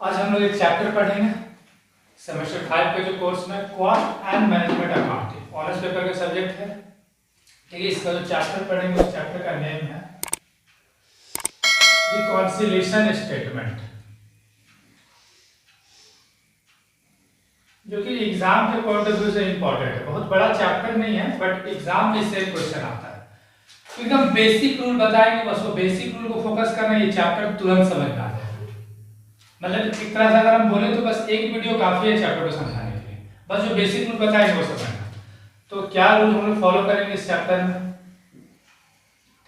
आज हम लोग एक चैप्टर पढ़ेंगे सेमेस्टर 5 के जो कोर्स में cost and management accounting honours paper का सब्जेक्ट है। ठीक है, इसका जो चैप्टर पढ़ेंगे उस चैप्टर का नेम है रिकॉन्सिलिएशन स्टेटमेंट, जो कि एग्जाम के पॉइंट ऑफ व्यू से इंपॉर्टेंट है। बहुत बड़ा चैप्टर नहीं है बट एग्जाम में इससे क्वेश्चन आता है। एकदम बेसिक रूल बताएंगे, बस वो बेसिक रूल को फोकस करना, ये चैप्टर तुरंत समझ में आ जाएगा। मतलब एक तरह से अगर हम बोले तो बस एक वीडियो काफी है चैप्टर को समझाने के लिए, बस जो बेसिक रूल बताएंगे वो समझना। तो क्या रूल हम लोग फॉलो करेंगे इस चैप्टर में?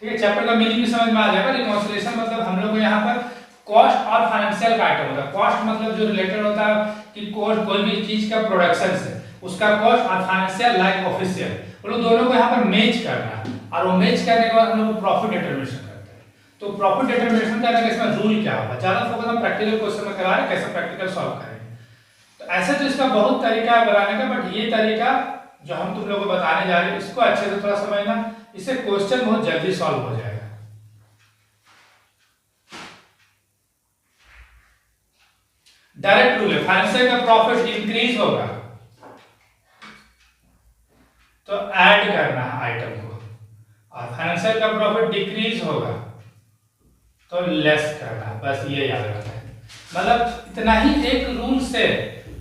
ठीक है, चैप्टर का मीनिंग भी समझ में आ जाएगा। रिकॉन्सिलिएशन मतलब हम लोग को यहाँ पर कॉस्ट और फाइनेंशियल का आइटम होता है। कॉस्ट मतलब जो रिलेटेड होता है कि कॉस्ट कोई भी चीज का प्रोडक्शन से उसका कॉस्ट, और फाइनेंशियल लाइक ऑफिशियल, वो लोग दोनों को यहाँ पर मैच करना है। और वो मैच करने के बाद हम लोग प्रॉफिट डिटरमिनेशन करते हैं। तो प्रॉफिट डिटरमिनेशन करने का इसमें रूल क्या होगा? ज्यादा फोकस हम प्रैक्टिकल क्वेश्चन में करा रहे हैं, कैसे प्रैक्टिकल सॉल्व करेंगे। तो ऐसे तो इसका बहुत तरीका है बनाने का, बट ये तरीका जो हम तुम लोगों को बताने जा रहे हैं इसको अच्छे से थोड़ा समझना, इससे क्वेश्चन बहुत जल्दी सॉल्व हो जाएगा। डायरेक्ट रूल है, फाइनेंशियल का प्रॉफिट इंक्रीज होगा तो ऐड करना है आइटम को, और फाइनेंशियल का प्रॉफिट डिक्रीज होगा तो लेस करना है। बस ये याद रखना है। मतलब इतना ही एक रूल से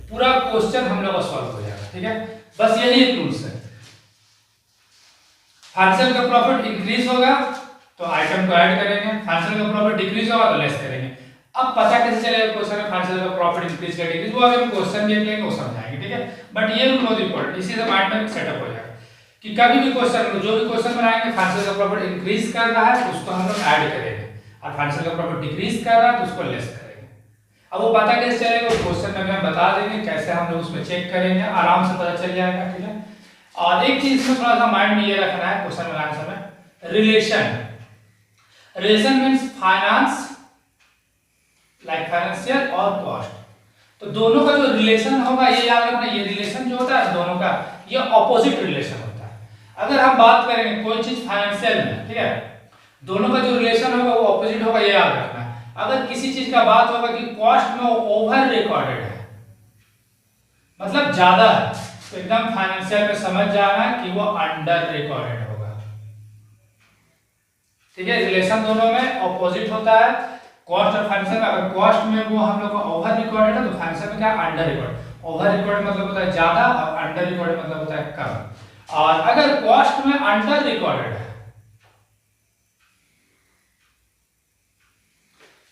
पूरा क्वेश्चन हम लोग का सॉल्व हो जाएगा। ठीक है, बस यही एक रूल है। फाइनेंशियल का प्रॉफिट इंक्रीज होगा तो आइटम को ऐड करेंगे, फाइनेंशियल का प्रॉफिट डिक्रीज होगा तो लेस करेंगे। अब पता कैसे चलेगा क्वेश्चन में फाइनेंशियल का प्रॉफिट इंक्रीज या डिक्रीज, वो अगर हम क्वेश्चन देख लेंगे वो समझाएंगे। ठीक है, बट ये रूल बहुत इंपॉर्टेंट, इसी से माइंड में सेटअप हो जाएगा कि कभी भी क्वेश्चन, जो भी क्वेश्चन बनाएंगे फाइनेंशियल का प्रॉफिट इंक्रीज कर रहा है उसको हम लोग ऐड करेंगे, और फाइनेंशियल का प्रॉफिट डिक्रीज कर रहा है तो उसको लेस करेंगे। अब वो पता कैसे चलेगा, वो क्वेश्चन में हम बता देंगे, कैसे हम लोग उसमें चेक करेंगे, आराम से पता चल जाएगा। ठीक है, और एक चीज इसमें थोड़ा सा माइंड में ये रखना है क्वेश्चन बनाने समय, relation. Relation means finance like financial और कॉस्ट, तो दोनों का जो रिलेशन होगा ये याद रखना, ये रिलेशन जो होता है दोनों का ये ऑपोजिट रिलेशन होता है। अगर हम बात करेंगे कोई चीज फाइनेंशियल में, ठीक है, दोनों का जो रिलेशन होगा वो ऑपोजिट होगा, ये याद रखना। अगर किसी चीज का बात होगा कि कॉस्ट में ओवर रिकॉर्डेड है, मतलब ज्यादा है, तो एकदम फाइनेंशियल में समझ जाना कि वो अंडर रिकॉर्डेड होगा। ठीक है, रिलेशन दोनों में ऑपोजिट होता है, कॉस्ट और फाइनेंशियल में। अगर कॉस्ट में वो हम लोग का ओवर रिकॉर्डेड है तो फाइनेंशियल में क्या अंडर रिकॉर्डेड। ओवर रिकॉर्डेड मतलब होता है ज्यादा और अंडर रिकॉर्डेड मतलब होता है कम। और अगर कॉस्ट में अंडर रिकॉर्डेड है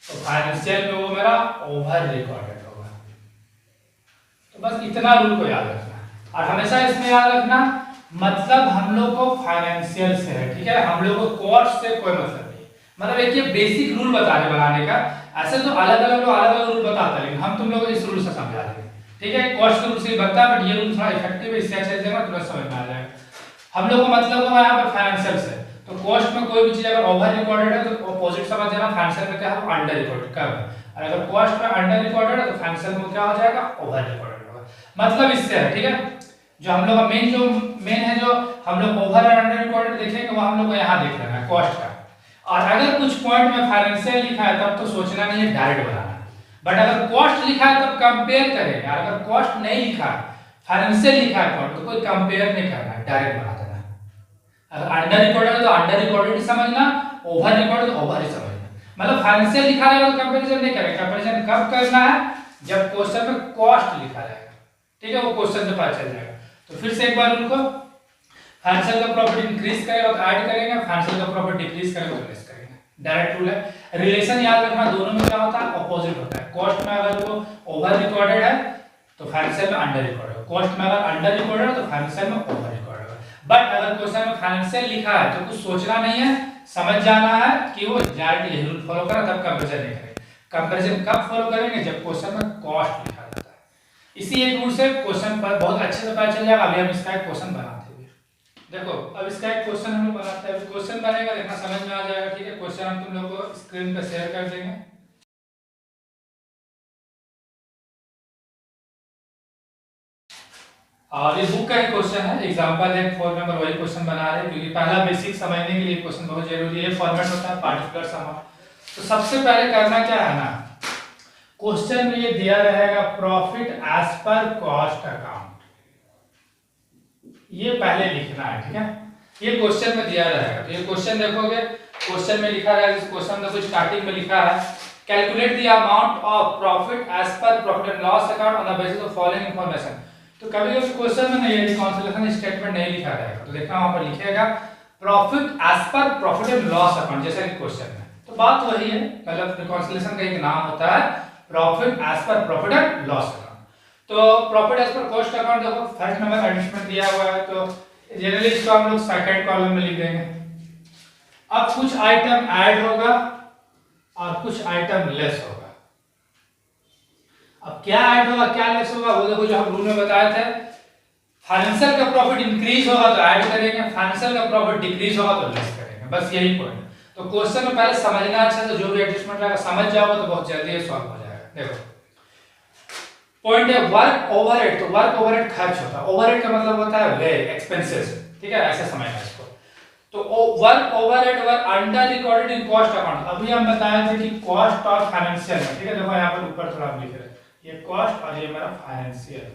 तो फाइनेंशियल में वो मेरा ओवर रिकॉर्डेड होगा। तो बस इतना रूल को याद रखना, और हमेशा इसमें याद रखना मतलब हम लोग को फाइनेंशियल से है। ठीक है, हम लोग को कॉस्ट से कोई मतलब नहीं। मतलब एक ये बेसिक रूल बता रहे बनाने का, ऐसे तो अलग अलग रूल बताता है, लेकिन हम तुम लोग को इस रूल से समझा देंगे। ठीक है, कॉस्ट के रूल से बनता है बट ये रूल थोड़ा इफेक्टिव है, इससे अच्छे से तुरंत समझ में आ जाएगा। हम लोग को मतलब होगा यहाँ पर फाइनेंशियल से, तो कॉस्ट में कोई भी चीज अगर ओवर रिकॉर्डेड है तो ऑपोजिट समझ जाना, फाइनेंशियल में क्या है अंडर रिकॉर्डेड कम, और अगर कॉस्ट में अंडर रिकॉर्डेड है तो फाइनेंशियल में क्या हो जाएगा ओवर रिकॉर्डेड होगा। मतलब इससे है। ठीक है, जो हम लोग का मेन है जो हम लोग ओवर और अंडर रिकॉर्डेड देखेंगे वो हम लोग को यहाँ देख लेना है कॉस्ट का। और अगर कुछ पॉइंट में फाइनेंशियल लिखा है तब तो सोचना नहीं है, डायरेक्ट बनाना। बट अगर कॉस्ट लिखा है तब कंपेयर करेंगे, और अगर कॉस्ट नहीं लिखा है फाइनेंशियल लिखा है पॉइंट तो कोई कंपेयर नहीं करना है, डायरेक्ट बना देना। अगर अंडर रिकॉर्डेड है तो अंडर रिकॉर्डेड ही समझना, ओवर रिकॉर्डेड तो ओवर ही समझना। मतलब फाइनेंशियल लिखा रहेगा तो कंपैरिजन नहीं करेंगे। कंपैरिजन कब करना है? जब क्वेश्चन में कॉस्ट लिखा रहेगा। ठीक है, वो क्वेश्चन से पता चल जाएगा। तो फिर से एक बार उनको, फाइनेंशियल का प्रॉफिट इंक्रीज करेगा तो ऐड करेंगे, फाइनेंशियल का प्रॉफिट डिक्रीज करेगा तो लेस करेंगे। डायरेक्ट रूल है। रिलेशन याद रखना, दोनों में क्या होता है ऑपोजिट होता है। कॉस्ट में अगर वो ओवर रिकॉर्डेड है तो फाइनेंशियल में अंडर रिकॉर्डेड है, कॉस्ट में अगर अंडर रिकॉर्डेड है तो फाइनेंशियल में ओवर रिकॉर्डेड है। बट अगर क्वेश्चन में फाइनेंशियल लिखा है तो कुछ सोचना नहीं है, समझ जाना है कि वो डायरेक्ट यही रूल फॉलो करा, तब कंपैरिजन नहीं करेंगे। कंपैरिजन कब फॉलो करेंगे? जब क्वेश्चन में कॉस्ट लिखा जाता है। इसी एक रूल से क्वेश्चन पर बहुत अच्छे से पता चल जाएगा। अभी हम इसका एक क्वेश्चन बनाते हैं। देखो अब इसका एक क्वेश्चन हम लोग बनाते हैं। क्वेश्चन बनेगा, देखना समझ में आ जाएगा। ठीक है, क्वेश्चन हम तुम लोग को स्क्रीन पे शेयर कर देंगे। और ये बुक का एक क्वेश्चन है, एग्जांपल है 4 नंबर, वही क्वेश्चन बना रहे हैं क्योंकि पहला बेसिक समझने के लिए क्वेश्चन बहुत जरूरी है। फॉर्मेट होता है पार्टिकुलर सम। तो सबसे पहले करना क्या है ना, क्वेश्चन में ये दिया रहेगा profit as per cost account, ये पहले लिखना है, ठीक है। ये क्वेश्चन में दिया रहेगा, तो ये क्वेश्चन देखोगे, क्वेश्चन में लिखा रहेगा, इस क्वेश्चन में कुछ स्टार्टिंग में लिखा है calculate the amount of profit as per profit and loss account on the basis of following information. तो कभी कभी क्वेश्चन में नहीं, रिकॉन्सिलिएशन स्टेटमेंट नहीं लिखा रहेगा, तो देखना वहां पर लिखेगा profit as per profit and loss account, जैसा कि क्वेश्चन है। तो बात वही है, मतलब रिकॉन्सिलिएशन का एक नाम होता है profit as per profit and loss account. तो profit as per cost account देखो फर्स्ट नंबर एडजस्टमेंट दिया हुआ है, तो जनरली इसको हम लोग सेकंड कॉलम में लिख देंगे। अब कुछ आइटम ऐड होगा और कुछ आइटम लेस होगा। अब क्या ऐड होगा क्या लेस होगा वो देखो, जो हम रूल में बताए थे, फाइनेंशियल का प्रॉफिट इंक्रीज होगा तो ऐड करेंगे, फाइनेंशियल का प्रॉफिट डिक्रीज होगा तो लेस करेंगे, बस यही पॉइंट। तो क्वेश्चन में पहले समझना अच्छा से, जो भी एडजस्टमेंट रहेगा समझ जाओगे तो बहुत जल्दी सॉल्व हो जाएगा। देखो पॉइंट है वर्क ओवरहेड, तो वर्क ओवरहेड खर्च होता है, ओवरहेड का मतलब होता है व्यय, एक्सपेंसेस, ठीक है, ऐसे समझना इसको। तो work overhead were under recorded in cost account. अभी हम बताए थे कि कॉस्ट और फाइनेंशियल में, ठीक है, देखो यहाँ पर ऊपर थोड़ा लिख रहे हैं, ये कॉस्ट और ये मेरा फाइनेंशियल,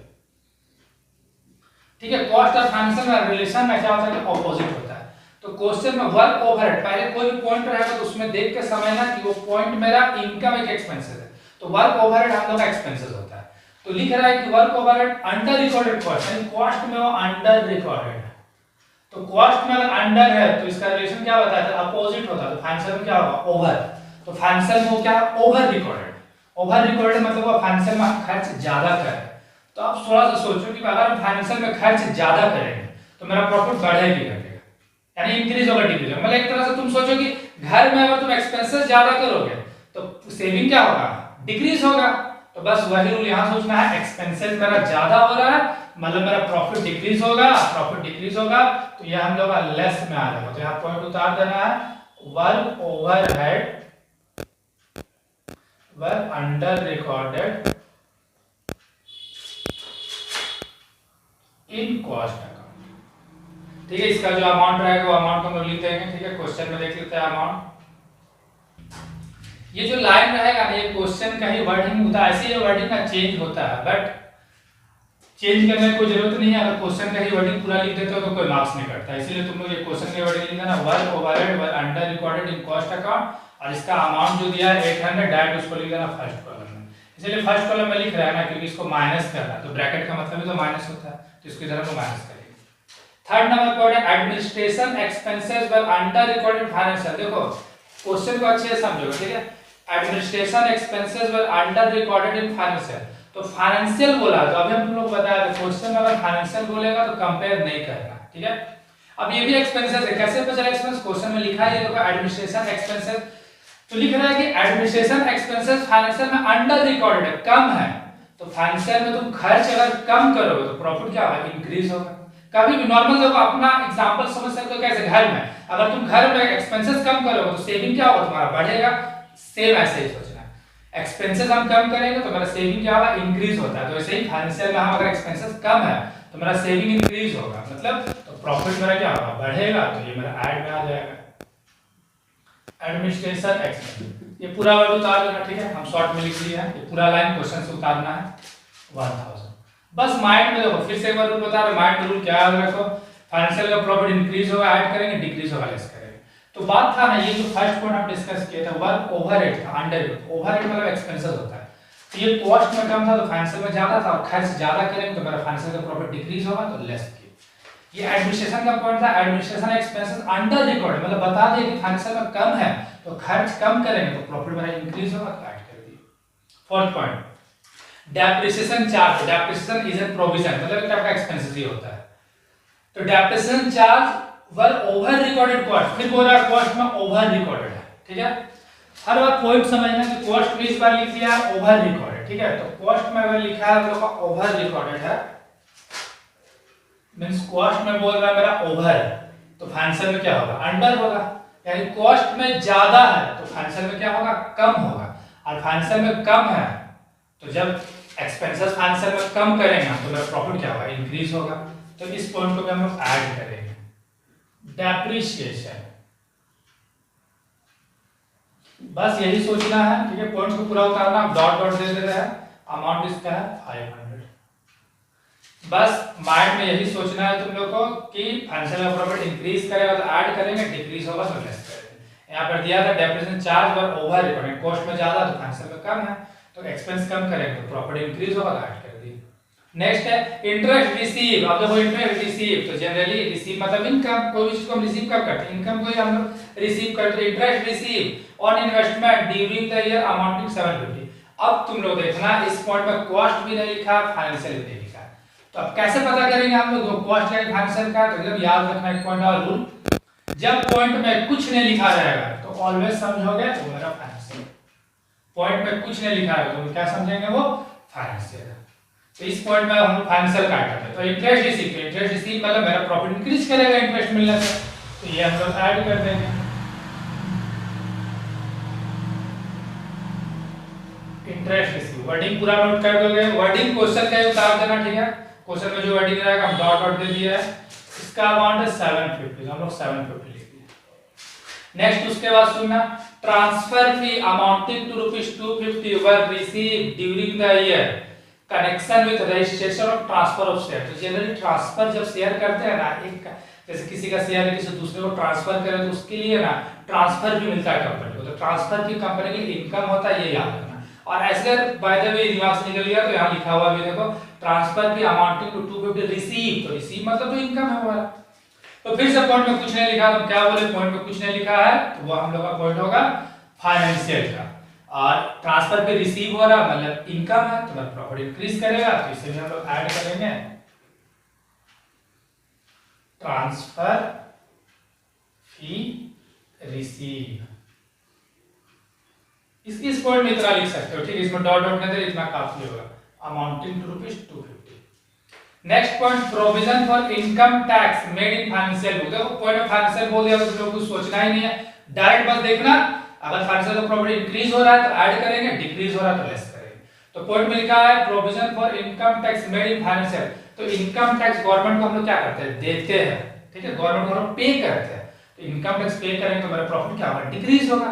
ठीक है। कॉस्ट और फाइनेंशियल में रिलेशन में क्या होता है, ऑपोजिट होता है। तो क्वेश्चन में वर्क ओवरहेड, पहले कोई भी पॉइंट रहेगा तो उसमें देख के समझना कि वो पॉइंट मेरा इनकम एक एक्सपेंसेस है, तो वर्क ओवरहेड हम लोग का एक्सपेंसेस होता है। तो लिख रहा है कि work overhead under recorded cost, यानी कॉस्ट में वो अंडर रिकॉर्डेड है। तो कॉस्ट में अगर अंडर है तो इसका रिलेशन क्या बताया था, अपोजिट होता है। तो फाइनेंशियल में क्या होगा, ओवर, तो फाइनेंशियल में वो क्या है, ओवर रिकॉर्डेड। ओवर रिकॉर्डेड मतलब वो फाइनेंशियल में खर्च ज्यादा करे। तो आप थोड़ा सा सोचो कि अगर हम फाइनेंशियल में खर्च ज्यादा करेंगे तो मेरा प्रॉफिट बढ़ेगा घटेगा, यानी इंक्रीज होगा डिक्रीज होगा। मतलब एक तरह से तुम सोचो कि घर में अगर तुम एक्सपेंसेस ज्यादा करोगे तो सेविंग क्या होगा, डिक्रीज होगा। तो बस वही रूल यहाँ सोचना है, एक्सपेंसेस मेरा ज्यादा हो रहा है मतलब मेरा प्रॉफिट डिक्रीज होगा, प्रॉफिट डिक्रीज होगा तो ये हम लोग का लेस में आ जाएगा। तो यहाँ पॉइंट उतार देना है, work overhead were under recorded in cost account, ठीक है। इसका जो अमाउंट रहेगा वो अमाउंट हम लोग लिख देंगे, ठीक है। क्वेश्चन में देख लेते हैं अमाउंट, ये जो लाइन रहेगा ना, ये क्वेश्चन का ही वर्डिंग होता है, ऐसे ये वर्डिंग का चेंज होता है, बट चेंज करने की कोई जरूरत नहीं है। अगर क्वेश्चन का ही वर्डिंग पूरा लिख देते हो तो कोई मार्क्स नहीं कटता, इसीलिए तुम लोग ये क्वेश्चन का वर्डिंग लिखना ना, work overhead were under recorded in cost account, और इसका अमाउंट जो दिया है 800 डायरेक्ट उसको लिख देना फर्स्ट कॉलम में। इसलिए फर्स्ट कॉलम में लिख रहा है ना क्योंकि इसको माइनस करना है, तो ब्रैकेट का मतलब ही तो माइनस होता है, तो इसकी तरह को माइनस करेंगे। थर्ड नंबर पॉइंट है एडमिनिस्ट्रेशन एक्सपेंसेस वर अंडर रिकॉर्डेड फाइनेंशियल। देखो क्वेश्चन को अच्छे से समझो, ठीक है। Administration expenses were under recorded in financial, तो फाइनेंशियल बोला तो अभी हम लोग बताया था क्वेश्चन में अगर फाइनेंशियल बोलेगा तो कंपेयर नहीं करना, ठीक है। अब ये भी एक्सपेंसेस है, कैसे पता चला एक्सपेंस, क्वेश्चन में लिखा है, ये देखो एडमिनिस्ट्रेशन एक्सपेंसेस, तो लिख रहा है कि एडमिनिस्ट्रेशन एक्सपेंसेस फाइनेंशियल में अंडर रिकॉर्डेड है, कम है। तो फाइनेंशियल में तुम खर्च अगर कम करोगे तो प्रॉफिट क्या होगा, इंक्रीज होगा। कभी भी नॉर्मल देखो अपना एग्जांपल समझ सकते हो, कैसे घर में अगर तुम घर में एक्सपेंसेस कम करोगे तो सेविंग क्या होगा तुम्हारा, बढ़ेगा। सेम ऐसे ही सोचना है, एक्सपेंसेस हम कम करेंगे तो मेरा सेविंग क्या होगा, इंक्रीज होता है। तो ऐसे ही फाइनेंशियल में हम अगर एक्सपेंसेस कम है तो मेरा सेविंग इंक्रीज होगा, मतलब तो प्रॉफिट मेरा क्या होगा, बढ़ेगा। तो ये मेरा ऐड में आ जाएगा एडमिनिस्ट्रेशन एक्सपेंस, ये पूरा वर्ड उतार देना, ठीक है। हम शॉर्ट में लिख लिया है, ये पूरा लाइन क्वेश्चन से उतारना है 1000। बस माइंड में देखो, फिर से एक बार रूल बता रहा हूं, माइंड में रूल क्या याद रखो, फाइनेंशियल का प्रॉफिट इंक्रीज होगा ऐड करेंगे, डिक्रीज होगा लेस करेंगे। तो बात था ना, ये जो फर्स्ट पॉइंट हम डिस्कस किया था वर्क ओवरहेड था, अंडर ओवरहेड मतलब एक्सपेंसेस होता है। तो ये कॉस्ट में कम था तो फाइनेंशियल में ज्यादा था, और खर्च ज्यादा करेंगे तो मेरा फाइनेंशियल का प्रॉफिट डिक्रीज होगा तो लेस किया। ये एडमिनिस्ट्रेशन का पॉइंट था, एडमिनिस्ट्रेशन एक्सपेंसेस अंडर रिकॉर्ड, मतलब बता दिया कि फाइनेंशियल में कम है तो खर्च कम करेंगे तो प्रॉफिट मेरा इंक्रीज होगा तो ऐड कर दिए। Fourth point depreciation charge, depreciation is a provision, मतलब एक टाइप का एक्सपेंसेस ही होता है। तो depreciation charge were over recorded cost, फिर बोल रहा कॉस्ट में ओवर रिकॉर्डेड है, ठीक है। हर बार पॉइंट समझना कि कॉस्ट में इस बार लिख दिया ओवर रिकॉर्डेड, ठीक है। तो कॉस्ट में अगर लिखा है तो ओवर रिकॉर्डेड है, मींस कॉस्ट में बोल रहा है मेरा ओवर, तो फाइनेंशियल में क्या होगा, अंडर होगा। यानी कॉस्ट में ज्यादा है तो फाइनेंशियल में क्या होगा, कम होगा। और फाइनेंशियल में कम है तो जब एक्सपेंसेस फाइनेंशियल में कम करेंगे तो मेरा प्रॉफिट क्या होगा, इंक्रीज होगा। तो इस पॉइंट को भी हम लोग ऐड करेंगे। डेप्रिसिएशन, बस यही सोचना है, ठीक है। पॉइंट्स को पूरा उतारना, डॉट डॉट दे रहे हैं। अमाउंट इसका है 500। बस माइंड में यही सोचना है तुम लोग को कि फाइनेंशियल का प्रॉफिट इंक्रीज करेगा तो ऐड करेंगे, डिक्रीज होगा तो लेस करेंगे। यहाँ पर दिया था डेप्रिसिएशन चार्ज और ओवर रिकॉर्डिंग कॉस्ट में ज्यादा तो फाइनेंशियल का कम है, तो एक्सपेंस कम करेंगे तो प्रॉफिट इंक्रीज होगा तो ऐड कर दिए। नेक्स्ट है इंटरेस्ट रिसीव। अब देखो इंटरेस्ट रिसीव, तो जनरली रिसीव मतलब इनकम, कोई चीज को हम रिसीव कब करते हैं, इनकम को ही हम लोग रिसीव करते हैं। Interest receive on investment during the year amounting 750। अब तुम लोग देखना इस पॉइंट में कॉस्ट भी नहीं लिखा, फाइनेंशियल भी नहीं लिखा, तो अब कैसे पता करेंगे हम लोग कॉस्ट है फाइनेंशियल का। तो एकदम याद रखना एक पॉइंट और रूल, जब पॉइंट में कुछ नहीं लिखा रहेगा तो ऑलवेज समझोगे वो मेरा फाइनेंशियल। पॉइंट में कुछ नहीं लिखा है तो क्या समझेंगे, वो फाइनेंशियल। तो इस पॉइंट में हम फाइनेंशियल का आइटम है। तो इंटरेस्ट रिसीव, इंटरेस्ट रिसीव मतलब मेरा प्रॉफिट इंक्रीज करेगा इंटरेस्ट मिलने से, तो ये हम लोग ऐड कर देंगे। इंटरेस्ट रिसीव वर्डिंग पूरा नोट कर दोगे, वर्डिंग क्वेश्चन का उतार देना, ठीक है। क्वेश्चन में जो वर्डिंग रहेगा हम डॉट डॉट दे दिया है। इसका अमाउंट है 750, हम लोग 750 लिख दिए। नेक्स्ट उसके बाद सुनना, transfer fee amounting to ₹250 were receive during the year connection with registration of transfer of share. तो जनरली ट्रांसफर जब शेयर करते हैं ना, एक जैसे किसी का शेयर किसी दूसरे को ट्रांसफर करें तो उसके लिए ना ट्रांसफर भी मिलता है कंपनी को, तो ट्रांसफर की कंपनी के लिए इनकम होता है, ये याद रखना। और ऐसे बाय द वे दिमाग से निकल गया तो यहाँ लिखा हुआ भी देखो, transfer fee amounting to 250 receive, तो रिसीव मतलब जो इनकम है हमारा। तो फिर से पॉइंट में कुछ नहीं लिखा, तो क्या बोले पॉइंट में कुछ नहीं लिखा है तो वो हम लोग का पॉइंट होगा फाइनेंशियल का। और ट्रांसफर पे रिसीव हो रहा मतलब इनकम है, तो मतलब प्रॉफिट इंक्रीज करेगा, तो इसे भी हम लोग ऐड करेंगे ट्रांसफर फी रिसीव। इस पॉइंट में इतना लिख सकते हो, ठीक है। इसमें डॉट डॉट नहीं दे, इतना काफी होगा, amounting to ₹250। Next point provision for income tax made in financial book. देखो पॉइंट में फाइनेंशियल बोल दिया तो तुम लोग कुछ सोचना ही नहीं है, डायरेक्ट बस देखना अगर फाइनेंशियल का प्रॉफिट इंक्रीज हो रहा है तो ऐड करेंगे, डिक्रीज हो रहा है तो लेस करेंगे। तो पॉइंट में लिखा है provision for income tax made in financial, तो इनकम टैक्स गवर्नमेंट को हम लोग क्या करते हैं, देते हैं, ठीक है। गवर्नमेंट को हम पे करते हैं, तो इनकम टैक्स पे करेंगे तो मेरा प्रॉफिट क्या होगा, डिक्रीज होगा,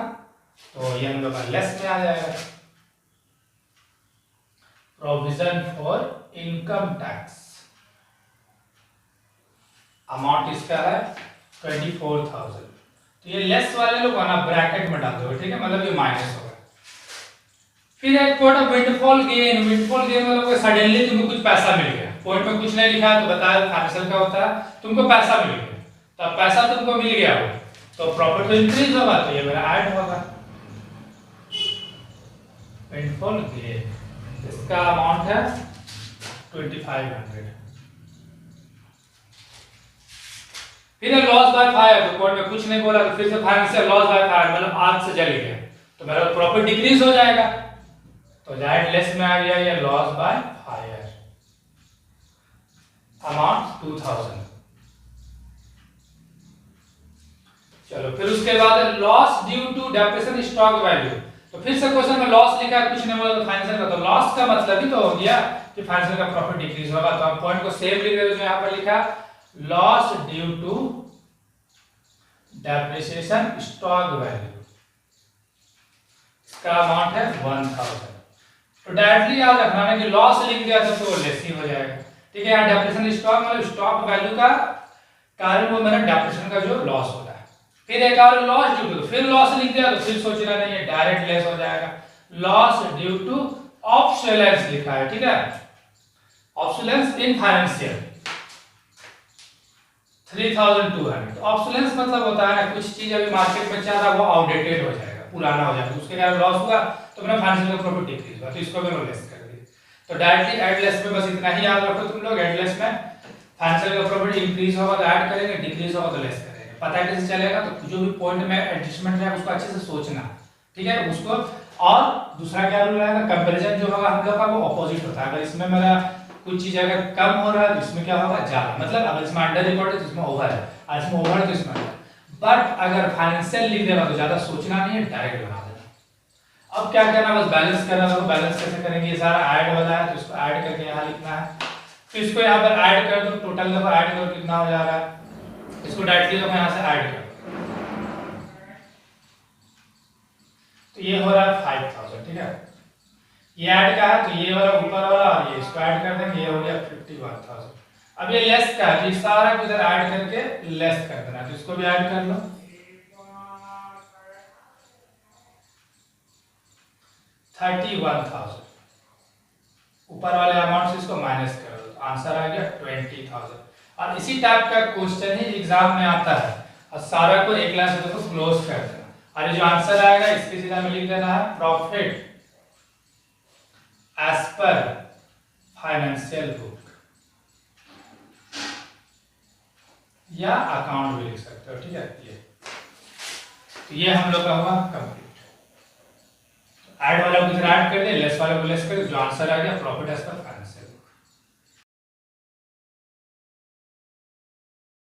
तो ये हम लोग का लेस में आ जाएगा। Provision for income tax amount इसका है 24,000, तो ये लेस वाले लोग ना ब्रैकेट में डाल दो, ठीक है, मतलब ये माइनस होगा। फिर एक point windfall gain. Windfall gain मतलब सडनली तुमको कुछ पैसा मिल गया, पॉइंट में कुछ नहीं लिखा है तो बताया फाइनेंशियल का होता है, तुमको पैसा मिल गया, तो अब पैसा तुमको मिल गया हो तो प्रॉफिट तो इंक्रीज होगा, तो ये मेरा ऐड होगा विंडफॉल गेन। इसका अमाउंट है 2500। फिर लॉस बाय फायर, तो कोर्ट में कुछ नहीं बोला तो फिर से फाइनेंशियल लॉस बाय फायर मतलब आग से जल गया, तो मेरा प्रॉफिट डिक्रीज हो जाएगा, तो डायरेक्ट लेस में आ गया ये लॉस बाय फायर, अमाउंट 2000। चलो फिर उसके बाद loss due to depreciation stock value, तो फिर से क्वेश्चन में लॉस लिखा है, कुछ नहीं बोला तो फाइनेंशियल का, तो लॉस का मतलब ही तो हो गया कि फाइनेंशियल का प्रॉफिट डिक्रीज होगा, तो हम पॉइंट को सेम लिख देते हैं, यहाँ पर लिखा loss due to depreciation stock value, इसका अमाउंट है 1000। तो डायरेक्टली याद रखना है कि लॉस लिख दिया तो लेस ही हो जाएगा, ठीक है। यहाँ डेप्रिसिएशन स्टॉक मतलब स्टॉक वैल्यू का कारण वो मेरा डेप्रिसिएशन का जो लॉस होता है। फिर एक और लॉस ड्यू टू, फिर लॉस लिख दिया तो फिर सोचना नहीं है, डायरेक्ट लेस हो जाएगा। लॉस ड्यू टू ऑब्सोलेंस लिखा है, ठीक है, ऑब्सोलेंस इन फाइनेंशियल 3200। ऑब्सोलेंस मतलब होता है ना कुछ चीज अभी मार्केट में चल रहा है वो आउटडेटेड हो जाएगा, पुराना हो जाएगा, उसके कारण लॉस हुआ तो मेरा फाइनेंशियल का प्रॉफिट डिक्रीज हुआ, तो इसको मैंने लेस कर दिया। तो डायरेक्टली ऐड लेस में बस इतना ही याद रखो तुम लोग, ऐड लेस में फाइनेंशियल का प्रॉफिट इंक्रीज होगा तो ऐड करेंगे, डिक्रीज होगा तो लेस करेंगे, पता कैसे चलेगा, तो जो भी पॉइंट में एडजस्टमेंट है उसको अच्छे से सोचना, ठीक है उसको। और दूसरा क्या रूल रहेगा, कंपैरिजन जो होगा हम लोग का वो ऑपोजिट होता है, अगर इसमें मेरा कुछ चीज अगर कम हो रहा है तो इसमें क्या होगा ज्यादा, मतलब अगर इसमें अंडर रिकॉर्ड है तो इसमें ओवर है, और इसमें ओवर है तो इसमें अंडर। बट अगर फाइनेंशियल लिख देगा तो ज्यादा सोचना नहीं है, डायरेक्ट बना देना। अब क्या करना, बस बैलेंस करना, तो बैलेंस कैसे करेंगे, ये सारा ऐड वाला है तो इसको ऐड करके यहाँ लिखना है, तो इसको यहाँ पर ऐड कर दो, टोटल दफा ऐड करो कितना हो जा रहा है, इसको डायरेक्टली तो मैं यहाँ से ऐड कर, तो ये हो रहा है 5000, ठीक है। ये ऐड का है तो ये वाला ऊपर वाला और ये इसको ऐड कर देंगे, ये हो गया 51,000। अब ये लेस का है तो ये सारा को इधर ऐड करके लेस कर देना, तो इसको भी ऐड कर लो। 31,000 ऊपर वाले अमाउंट से इसको माइनस कर दो, तो आंसर आ गया 20,000। और इसी टाइप का क्वेश्चन ही एग्जाम में आता है, और सारा को एक लाइन से देखो क्लोज कर देना, और ये जो आंसर आएगा इसके सीधा में लिख देना है profit as per financial book, या अकाउंट भी लिख सकते हो, ठीक है। ये हम लोग का हुआ कंप्लीट। ऐड वाला को इधर ऐड कर दे, लेस वाला को लेस कर दे, जो आंसर आ गया प्रॉफिट एज पर